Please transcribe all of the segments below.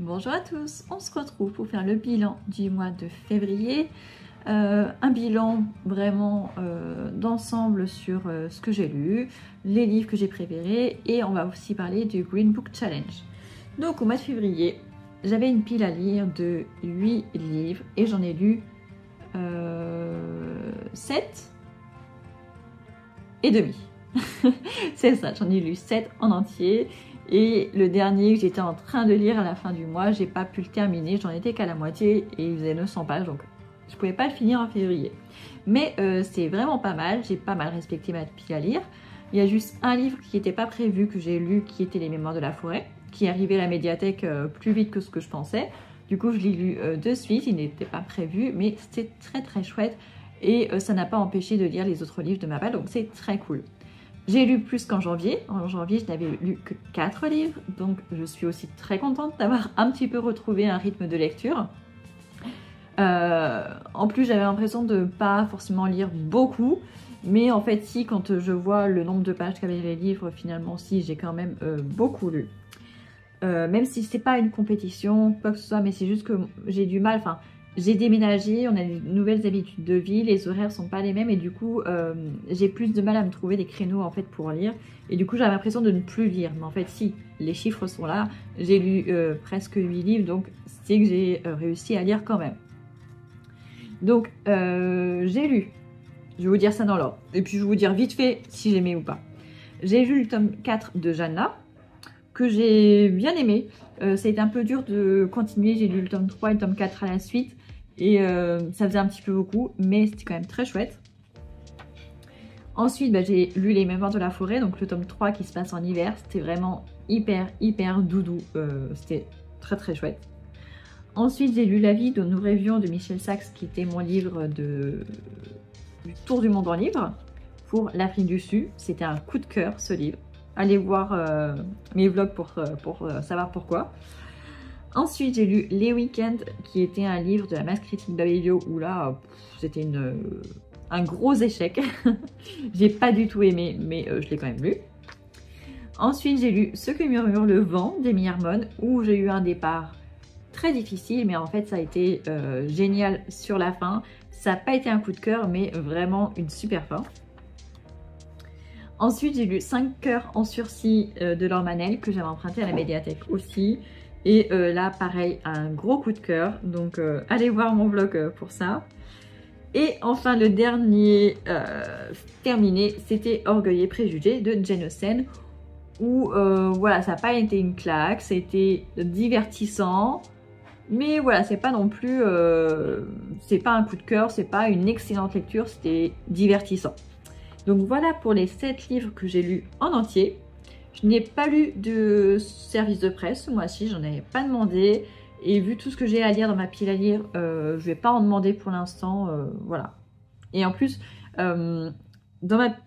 Bonjour à tous, on se retrouve pour faire le bilan du mois de février. Un bilan vraiment d'ensemble sur ce que j'ai lu, les livres que j'ai préférés et on va aussi parler du Green Book Challenge. Donc au mois de février, j'avais une pile à lire de 8 livres et j'en ai lu 7 et demi. C'est ça, j'en ai lu 7 en entier. Et le dernier que j'étais en train de lire à la fin du mois, j'ai pas pu le terminer, j'en étais qu'à la moitié et il faisait 900 pages, donc je pouvais pas le finir en février. Mais c'est vraiment pas mal, j'ai pas mal respecté ma pile à lire. Il y a juste un livre qui n'était pas prévu, que j'ai lu, qui était Les Mémoires de la forêt, qui est arrivé à la médiathèque plus vite que ce que je pensais. Du coup, je l'ai lu de suite, il n'était pas prévu, mais c'était très chouette. Et ça n'a pas empêché de lire les autres livres de ma pile, donc c'est très cool. J'ai lu plus qu'en janvier. En janvier, je n'avais lu que 4 livres, donc je suis aussi très contente d'avoir un petit peu retrouvé un rythme de lecture. En plus, j'avais l'impression de ne pas forcément lire beaucoup, mais en fait, si, quand je vois le nombre de pages qu'avaient les livres, finalement, si, j'ai quand même beaucoup lu. Même si c'est pas une compétition, quoi que ce soit, mais c'est juste que j'ai du mal, enfin, j'ai déménagé, on a de nouvelles habitudes de vie, les horaires sont pas les mêmes et du coup j'ai plus de mal à me trouver des créneaux en fait pour lire et du coup j'ai l'impression de ne plus lire, mais en fait si, les chiffres sont là, j'ai lu presque 8 livres donc c'est que j'ai réussi à lire quand même. Donc j'ai lu, je vais vous dire ça dans l'ordre et puis je vais vous dire vite fait si j'aimais ou pas. J'ai lu le tome 4 de Jana que j'ai bien aimé. Ça a été un peu dur de continuer, j'ai lu le tome 3 et le tome 4 à la suite et ça faisait un petit peu beaucoup, mais c'était quand même très chouette. Ensuite, j'ai lu Les Mémoires de la forêt, donc le tome 3 qui se passe en hiver, c'était vraiment hyper doudou, c'était très chouette. Ensuite, j'ai lu La vie dont nous rêvions de Michel Saxe, qui était mon livre du tour du monde en livre pour l'Afrique du Sud. C'était un coup de cœur ce livre. Allez voir mes vlogs pour savoir pourquoi. Ensuite, j'ai lu Les Week-ends, qui était un livre de la masse critique Babelio, où là, c'était un gros échec. J'ai pas du tout aimé, mais je l'ai quand même lu. Ensuite, j'ai lu Ce que murmure le vent d'Amy Harmon, où j'ai eu un départ très difficile, mais en fait, ça a été génial sur la fin. Ça n'a pas été un coup de cœur, mais vraiment une super fin. Ensuite, j'ai lu 5 cœurs en sursis de Laure Manel, que j'avais emprunté à la médiathèque aussi. Et là, pareil, un gros coup de cœur. Donc, allez voir mon vlog pour ça. Et enfin, le dernier terminé, c'était Orgueil et préjugés de Jane Austen. Où, voilà, ça n'a pas été une claque, c'était divertissant. Mais voilà, c'est pas non plus... c'est pas un coup de cœur, c'est pas une excellente lecture, c'était divertissant. Donc voilà pour les 7 livres que j'ai lus en entier. Je n'ai pas lu de service de presse ce mois-ci, j'en avais pas demandé. Et vu tout ce que j'ai à lire dans ma pile à lire, je vais pas en demander pour l'instant, voilà. Et en plus, je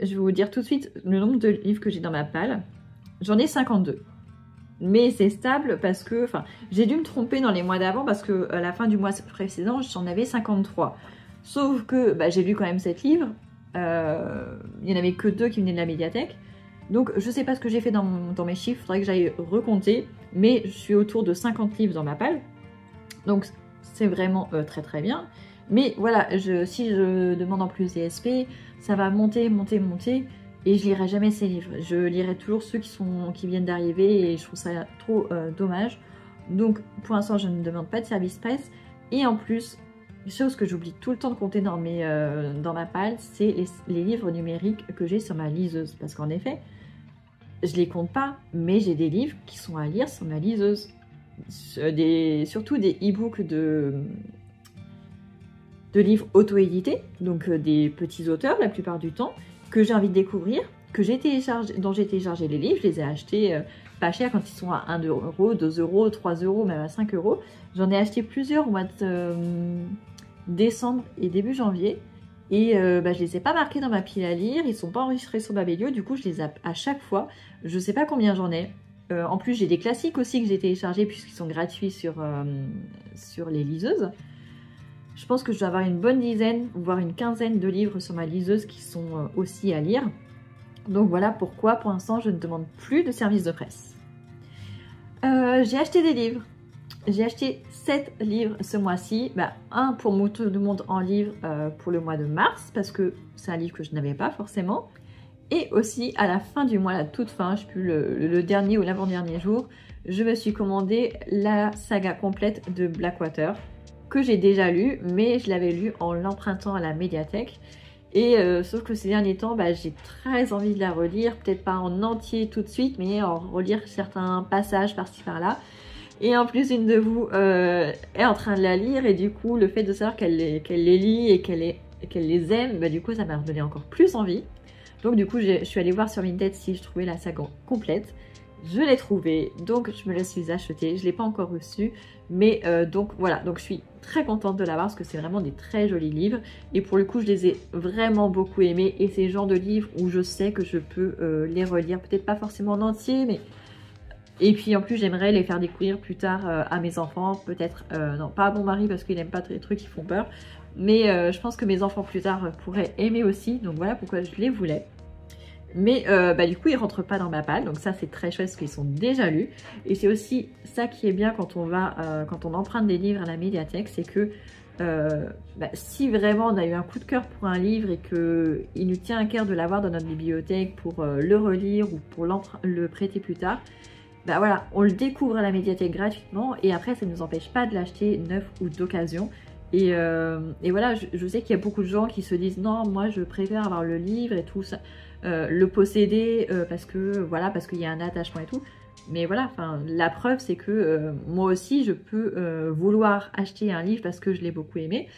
vais vous dire tout de suite le nombre de livres que j'ai dans ma palle. J'en ai 52. Mais c'est stable parce que, enfin, j'ai dû me tromper dans les mois d'avant parce que à la fin du mois précédent, j'en avais 53. Sauf que j'ai lu quand même 7 livres. Il n'y en avait que 2 qui venaient de la médiathèque. Donc je sais pas ce que j'ai fait dans mes chiffres, il faudrait que j'aille recompter. Mais je suis autour de 50 livres dans ma palle. Donc c'est vraiment très bien. Mais voilà, si je demande en plus des SP, ça va monter. Et je lirai jamais ces livres. Je lirai toujours ceux qui viennent d'arriver et je trouve ça trop dommage. Donc pour l'instant je ne demande pas de service presse. Et en plus, chose que j'oublie tout le temps de compter dans ma palle, c'est les livres numériques que j'ai sur ma liseuse. Parce qu'en effet, je les compte pas, mais j'ai des livres qui sont à lire sur ma liseuse. Surtout des e-books de livres auto-édités, donc des petits auteurs la plupart du temps, que j'ai envie de découvrir, dont j'ai téléchargé les livres, je les ai achetés pas cher quand ils sont à 1 €, 2 €, 3 €, même à 5 €. J'en ai acheté plusieurs au mois de décembre et début janvier. Et je les ai pas marqués dans ma pile à lire, ils sont pas enregistrés sur Babelio, du coup je les ai à chaque fois. Je sais pas combien j'en ai. En plus j'ai des classiques aussi que j'ai téléchargés puisqu'ils sont gratuits sur les liseuses. Je pense que je dois avoir une bonne dizaine, voire une quinzaine de livres sur ma liseuse qui sont aussi à lire. Donc voilà pourquoi pour l'instant je ne demande plus de service de presse. J'ai acheté des livres. j'ai acheté 7 livres ce mois-ci. Un pour mon tour du monde en livre pour le mois de mars, parce que c'est un livre que je n'avais pas forcément. Et aussi à la fin du mois, la toute fin, je sais plus le dernier ou l'avant-dernier jour, je me suis commandé la saga complète de Blackwater, que j'ai déjà lu, mais je l'avais lu en l'empruntant à la médiathèque. Et sauf que ces derniers temps, j'ai très envie de la relire, peut-être pas en entier tout de suite, mais en relire certains passages par-ci par-là. Et en plus, une de vous est en train de la lire, et du coup, le fait de savoir qu'elle les lit et qu'elle les aime, du coup, ça m'a redonné encore plus envie. Donc du coup, je suis allée voir sur Vinted si je trouvais la saga complète. Je l'ai trouvée, donc je me la suis achetée. Je ne l'ai pas encore reçue, mais donc voilà. Donc je suis très contente de l'avoir parce que c'est vraiment des très jolis livres. Et pour le coup, je les ai vraiment beaucoup aimés. Et c'est le genre de livres où je sais que je peux les relire. Peut-être pas forcément en entier, mais... Et puis en plus, j'aimerais les faire découvrir plus tard à mes enfants. Peut-être, non, pas à mon mari parce qu'il n'aime pas les trucs qui font peur. Mais je pense que mes enfants plus tard pourraient aimer aussi. Donc voilà pourquoi je les voulais. Mais du coup, ils rentrent pas dans ma palle, donc ça c'est très chouette parce qu'ils sont déjà lus. Et c'est aussi ça qui est bien quand on emprunte des livres à la médiathèque, c'est que si vraiment on a eu un coup de cœur pour un livre et qu'il nous tient à cœur de l'avoir dans notre bibliothèque pour le relire ou pour le prêter plus tard, voilà, on le découvre à la médiathèque gratuitement et après ça ne nous empêche pas de l'acheter neuf ou d'occasion. Et voilà, je sais qu'il y a beaucoup de gens qui se disent non, moi je préfère avoir le livre et tout ça. Le posséder parce qu'il y a un attachement et tout, mais voilà, la preuve c'est que moi aussi je peux vouloir acheter un livre parce que je l'ai beaucoup aimé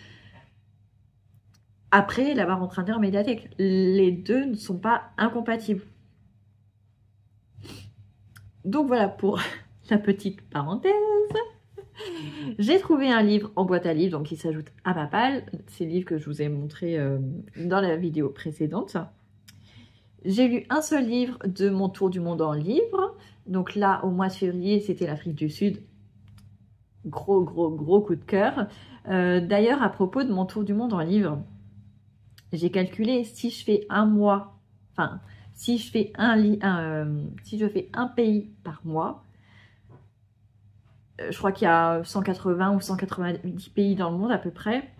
après l'avoir emprunté en médiathèque. Les deux ne sont pas incompatibles. Donc voilà pour la petite parenthèse. J'ai trouvé un livre en boîte à livres, donc il s'ajoute à ma palle. C'est le livre que je vous ai montré dans la vidéo précédente. J'ai lu un seul livre de mon tour du monde en livre. Donc là, au mois de février, c'était l'Afrique du Sud. Gros coup de cœur. D'ailleurs, à propos de mon tour du monde en livre, j'ai calculé si je fais un mois, si je fais un pays par mois, je crois qu'il y a 180 ou 190 pays dans le monde à peu près.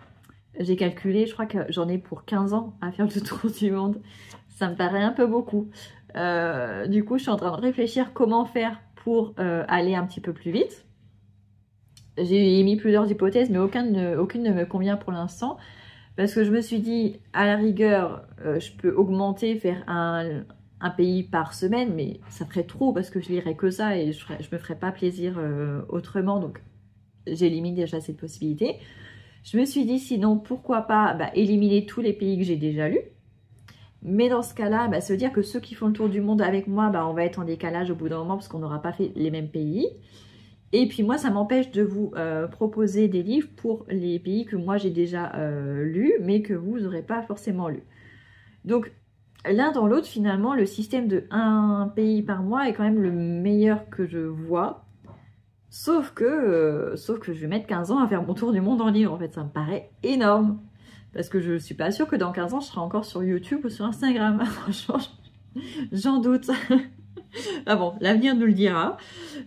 J'ai calculé, je crois que j'en ai pour 15 ans à faire le tour du monde. Ça me paraît un peu beaucoup. Du coup, je suis en train de réfléchir comment faire pour aller un petit peu plus vite. J'ai mis plusieurs hypothèses, mais aucune ne me convient pour l'instant. Parce que je me suis dit, à la rigueur, je peux augmenter, faire un pays par semaine, mais ça ferait trop parce que je lirais que ça et je me ferais pas plaisir autrement. Donc, j'élimine déjà cette possibilité. Je me suis dit, sinon, pourquoi pas éliminer tous les pays que j'ai déjà lus. Mais dans ce cas-là, se dire que ceux qui font le tour du monde avec moi, on va être en décalage au bout d'un moment parce qu'on n'aura pas fait les mêmes pays. Et puis moi, ça m'empêche de vous proposer des livres pour les pays que moi j'ai déjà lus, mais que vous n'aurez pas forcément lus. Donc, l'un dans l'autre, finalement, le système de un pays par mois est quand même le meilleur que je vois. Sauf que je vais mettre 15 ans à faire mon tour du monde en livre. En fait, ça me paraît énorme. Parce que je ne suis pas sûre que dans 15 ans, je serai encore sur YouTube ou sur Instagram. Franchement, j'en doute. Ah bon, l'avenir nous le dira.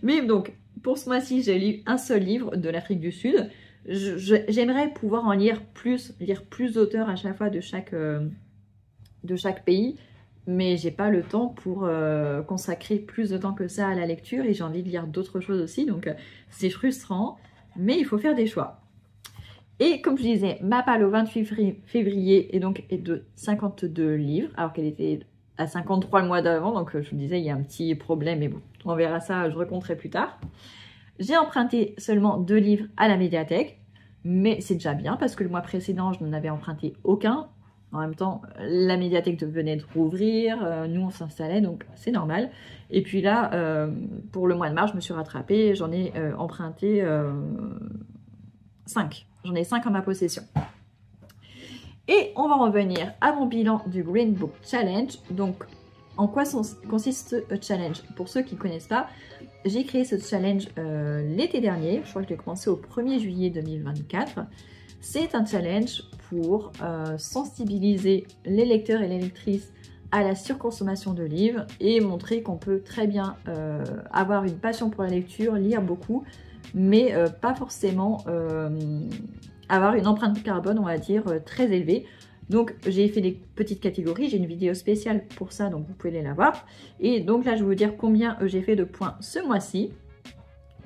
Mais donc, pour ce mois-ci, j'ai lu un seul livre de l'Afrique du Sud. J'aimerais pouvoir en lire plus d'auteurs à chaque fois de chaque pays. Mais j'ai pas le temps pour consacrer plus de temps que ça à la lecture. Et j'ai envie de lire d'autres choses aussi. Donc, c'est frustrant. Mais il faut faire des choix. Et comme je disais, ma palle au 28 février est de 52 livres, alors qu'elle était à 53 le mois d'avant, donc je vous disais, il y a un petit problème, mais bon, on verra ça, je recompterai plus tard. J'ai emprunté seulement 2 livres à la médiathèque, mais c'est déjà bien, parce que le mois précédent, je n'en avais emprunté aucun. En même temps, la médiathèque venait de rouvrir, nous on s'installait, donc c'est normal. Et puis là, pour le mois de mars, je me suis rattrapée, j'en ai emprunté 5. J'en ai 5 en ma possession. Et on va revenir à mon bilan du Green Book Challenge. Donc, en quoi consiste ce challenge? Pour ceux qui ne connaissent pas, j'ai créé ce challenge l'été dernier. Je crois que je l'ai commencé au 1er juillet 2024. C'est un challenge pour sensibiliser les lecteurs et les lectrices à la surconsommation de livres et montrer qu'on peut très bien avoir une passion pour la lecture, lire beaucoup, mais pas forcément avoir une empreinte carbone, on va dire, très élevée. Donc j'ai fait des petites catégories, j'ai une vidéo spéciale pour ça, donc vous pouvez aller la voir. Et donc là je vais vous dire combien j'ai fait de points ce mois-ci.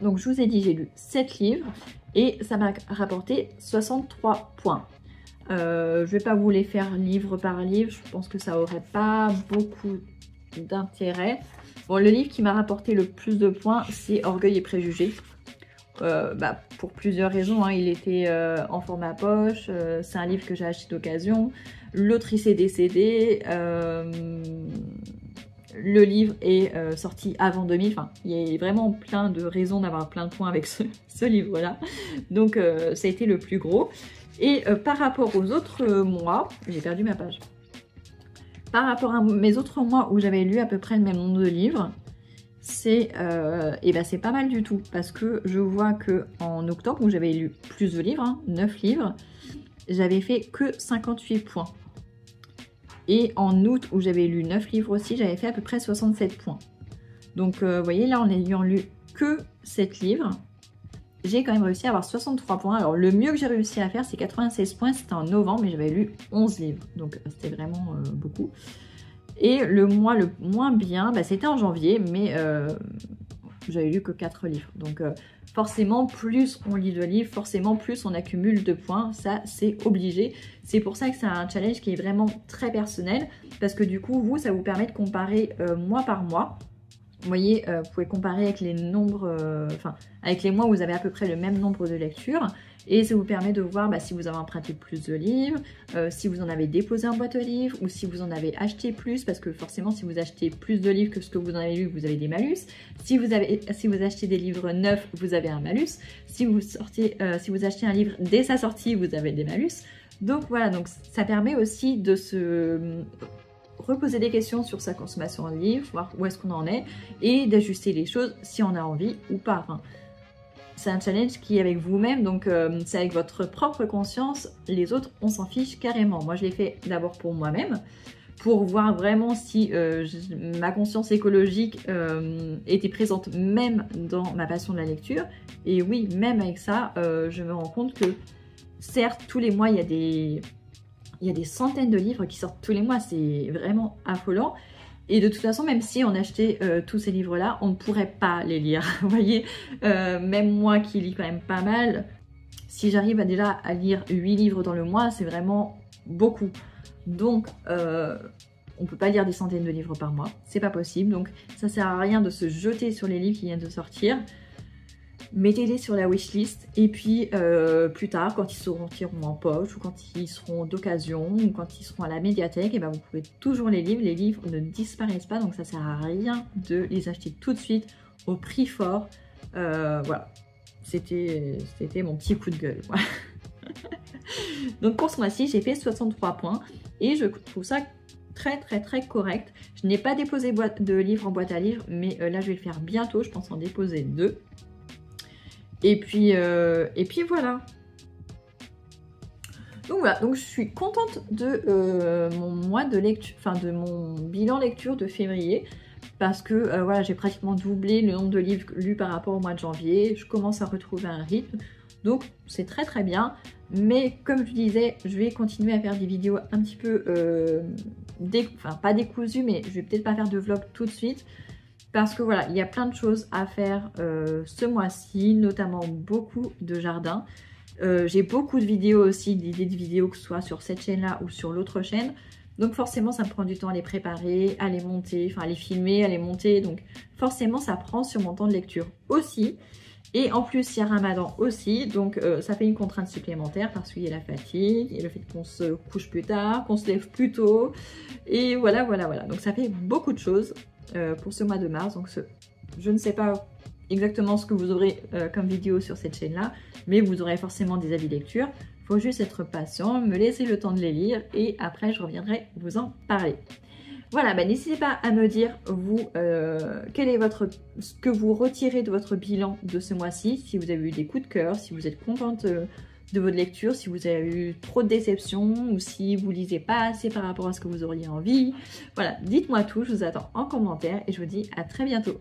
Donc je vous ai dit, j'ai lu 7 livres et ça m'a rapporté 63 points. Je ne vais pas vous les faire livre par livre, je pense que ça aurait pas beaucoup d'intérêt. Bon, le livre qui m'a rapporté le plus de points, c'est Orgueil et Préjugés. Pour plusieurs raisons, hein. Il était en format poche, c'est un livre que j'ai acheté d'occasion, l'autrice est décédée, le livre est sorti avant 2000, enfin il y a vraiment plein de raisons d'avoir plein de points avec ce livre là, donc ça a été le plus gros. Et par rapport aux autres mois, j'ai perdu ma page, par rapport à mes autres mois où j'avais lu à peu près le même nombre de livres, c'est pas mal du tout, parce que je vois que en octobre où j'avais lu plus de livres, hein, 9 livres, j'avais fait que 58 points. Et en août où j'avais lu 9 livres aussi, j'avais fait à peu près 67 points. Donc vous voyez là, en ayant lu que 7 livres, j'ai quand même réussi à avoir 63 points. Alors le mieux que j'ai réussi à faire, c'est 96 points, c'était en novembre, mais j'avais lu 11 livres, donc c'était vraiment beaucoup. Et le mois le moins bien, c'était en janvier, mais j'avais lu que 4 livres. Donc forcément, plus on lit de livres, forcément plus on accumule de points. Ça, c'est obligé. C'est pour ça que c'est un challenge qui est vraiment très personnel. Parce que du coup, vous, ça vous permet de comparer mois par mois. Vous voyez, vous pouvez comparer avec les nombres, avec les mois où vous avez à peu près le même nombre de lectures. Et ça vous permet de voir si vous avez emprunté plus de livres, si vous en avez déposé en boîte aux livres, ou si vous en avez acheté plus, parce que forcément si vous achetez plus de livres que ce que vous en avez lu, vous avez des malus. Si vous achetez des livres neufs, vous avez un malus. Si vous achetez un livre dès sa sortie, vous avez des malus. Donc voilà, donc ça permet aussi de se reposer des questions sur sa consommation de livres, voir où est-ce qu'on en est, et d'ajuster les choses si on a envie ou pas. Enfin, c'est un challenge qui est avec vous-même, donc c'est avec votre propre conscience. Les autres, on s'en fiche carrément. Moi, je l'ai fait d'abord pour moi-même, pour voir vraiment si ma conscience écologique était présente même dans ma passion de la lecture. Et oui, même avec ça, je me rends compte que certes, tous les mois, il y a des centaines de livres qui sortent tous les mois. C'est vraiment affolant. Et de toute façon, même si on achetait tous ces livres-là, on ne pourrait pas les lire. Vous voyez, même moi qui lis quand même pas mal, si j'arrive déjà à lire 8 livres dans le mois, c'est vraiment beaucoup. Donc, on ne peut pas lire des centaines de livres par mois. C'est pas possible. Donc, ça sert à rien de se jeter sur les livres qui viennent de sortir. Mettez-les sur la wishlist et puis plus tard, quand ils sortiront en poche ou quand ils seront d'occasion ou quand ils seront à la médiathèque, et vous pouvez toujours les lire. Les livres ne disparaissent pas, donc ça sert à rien de les acheter tout de suite au prix fort. Voilà, c'était mon petit coup de gueule. Voilà. Donc pour ce mois-ci, j'ai fait 63 points et je trouve ça très correct. Je n'ai pas déposé de livres en boîte à livres, mais là je vais le faire bientôt, je pense en déposer 2. Et puis voilà. Donc voilà, donc je suis contente de mon mois de lecture, de mon bilan lecture de février, parce que voilà, j'ai pratiquement doublé le nombre de livres lus par rapport au mois de janvier. Je commence à retrouver un rythme, donc c'est très bien. Mais comme je disais, je vais continuer à faire des vidéos un petit peu, pas décousues, mais je vais peut-être pas faire de vlog tout de suite. Parce que voilà, il y a plein de choses à faire ce mois-ci, notamment beaucoup de jardin. J'ai beaucoup de vidéos aussi, d'idées de vidéos, que ce soit sur cette chaîne-là ou sur l'autre chaîne. Donc forcément, ça me prend du temps à les préparer, à les monter, à les filmer, à les monter. Donc forcément, ça prend sur mon temps de lecture aussi. Et en plus, il y a Ramadan aussi, donc ça fait une contrainte supplémentaire parce qu'il y a la fatigue et le fait qu'on se couche plus tard, qu'on se lève plus tôt. Et voilà. Donc ça fait beaucoup de choses pour ce mois de mars. Donc je ne sais pas exactement ce que vous aurez comme vidéo sur cette chaîne-là, mais vous aurez forcément des avis lecture. Il faut juste être patient, me laisser le temps de les lire et après je reviendrai vous en parler. Voilà, n'hésitez pas à me dire, vous, quel est ce que vous retirez de votre bilan de ce mois-ci, si vous avez eu des coups de cœur, si vous êtes contente de votre lecture, si vous avez eu trop de déceptions ou si vous lisez pas assez par rapport à ce que vous auriez envie. Voilà, dites-moi tout, je vous attends en commentaire et je vous dis à très bientôt.